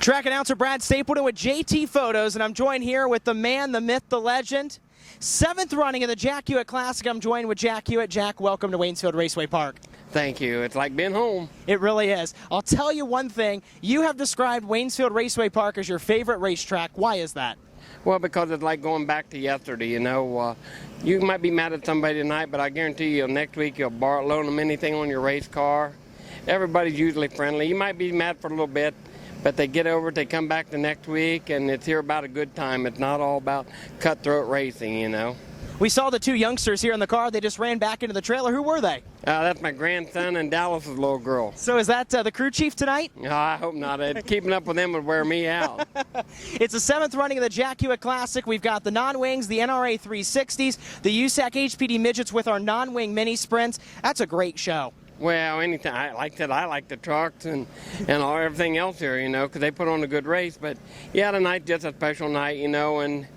Track announcer Brad Stapleton with JT Photos, and I'm joined here with the man, the myth, the legend. 7th running of the Jack Hewitt Classic. I'm joined with Jack Hewitt. Jack, welcome to Waynesfield Raceway Park. Thank you. It's like being home. It really is. I'll tell you one thing. You have described Waynesfield Raceway Park as your favorite racetrack. Why is that? Well, because it's like going back to yesterday, you know. You might be mad at somebody tonight, but I guarantee you next week you'll loan them anything on your race car. Everybody's usually friendly. You might be mad for a little bit, but they get over it, they come back the next week, and it's here about a good time. It's not all about cutthroat racing, you know. We saw the two youngsters here in the car. They just ran back into the trailer. Who were they? That's my grandson and Dallas's little girl. So is that the crew chief tonight? No, I hope not. Keeping up with them would wear me out. It's the 7th running of the Jack Hewitt Classic. We've got the non-wings, the NRA 360s, the USAC HPD midgets with our non-wing mini sprints. That's a great show. Well, anytime. Like that, I like the trucks and everything else here, you know, because they put on a good race. But yeah, tonight's just a special night, you know, and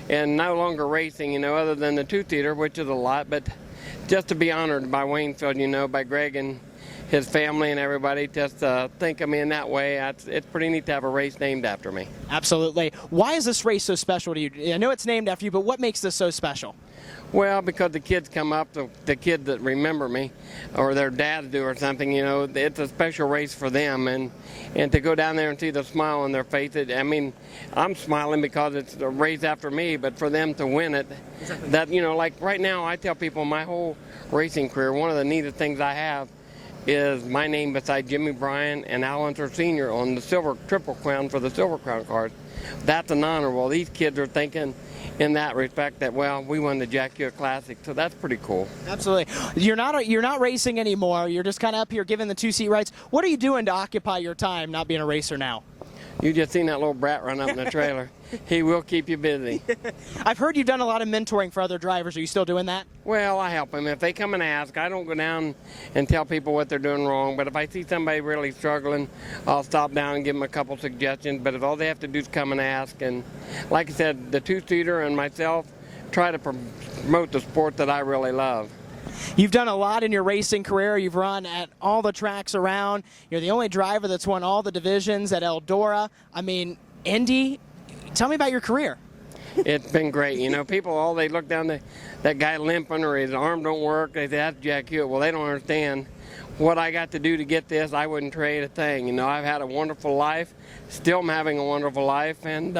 no longer racing, you know, other than the two-seater, which is a lot. But just to be honored by Waynesfield, you know, by Greg and his family and everybody, just think of me in that way. It's pretty neat to have a race named after me. Absolutely. Why is this race so special to you? I know it's named after you, but what makes this so special? Well, because the kids come up, the kids that remember me, or their dads do or something, you know, it's a special race for them. And to go down there and see the smile on their face, I mean, I'm smiling because it's a race after me, but for them to win it, that, you know, like right now I tell people my whole racing career, one of the neatest things I have is my name beside Jimmy Bryan and Al Unser Sr. on the silver Triple Crown for the Silver Crown cars. That's an honor. Well, these kids are thinking in that respect that, well, we won the Jack Hewitt Classic, so that's pretty cool. Absolutely. You're not racing anymore. You're just kind of up here giving the two-seat rights. What are you doing to occupy your time not being a racer now? You just seen that little brat run up in the trailer. He will keep you busy. I've heard you've done a lot of mentoring for other drivers. Are you still doing that? Well, I help them. If they come and ask, I don't go down and tell people what they're doing wrong, but if I see somebody really struggling, I'll stop down and give them a couple suggestions. But if all they have to do is come and ask, and like I said, the two-seater and myself try to promote the sport that I really love. You've done a lot in your racing career. You've run at all the tracks around. You're the only driver that's won all the divisions at Eldora. I mean, Indy. Tell me about your career. It's been great. You know, people, they look down that guy limping or his arm don't work. They say, that's Jack Hewitt. Well, they don't understand what I got to do to get this. I wouldn't trade a thing. You know, I've had a wonderful life. Still am having a wonderful life. And,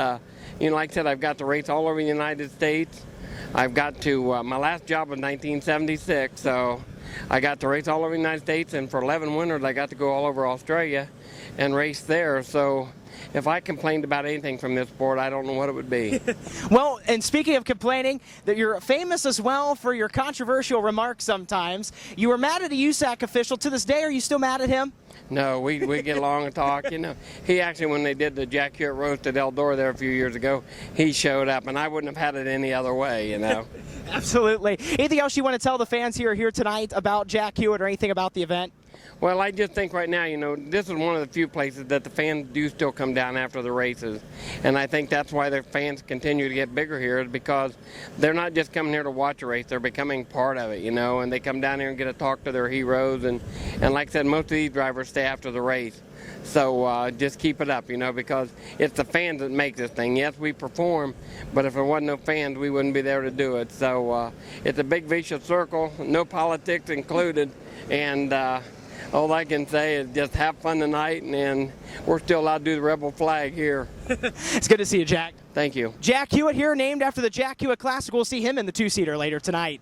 you know, like I said, I've got to race all over the United States. I've got to, my last job was 1976, so I got to race all over the United States, and for 11 winters I got to go all over Australia and race there. So if I complained about anything from this sport, I don't know what it would be. Well, and speaking of complaining, that you're famous as well for your controversial remarks sometimes. You were mad at a USAC official. To this day, are you still mad at him? No, we get along and talk, you know. He actually, when they did the Jack Hewitt roast at Eldora there a few years ago, he showed up, and I wouldn't have had it any other way, you know. Absolutely. Anything else you want to tell the fans here tonight about Jack Hewitt or anything about the event? Well, I just think right now, you know, this is one of the few places that the fans do still come down after the races. And I think that's why the fans continue to get bigger here, is because they're not just coming here to watch a race, they're becoming part of it, you know, and they come down here and get to talk to their heroes. And like I said, most of these drivers stay after the race. So just keep it up, you know, because it's the fans that make this thing. Yes, we perform, but if there wasn't no fans, we wouldn't be there to do it. So it's a big vicious circle, no politics included, and all I can say is just have fun tonight, and we're still allowed to do the rebel flag here. It's good to see you, Jack. Thank you. Jack Hewitt here, named after the Jack Hewitt Classic. We'll see him in the two-seater later tonight.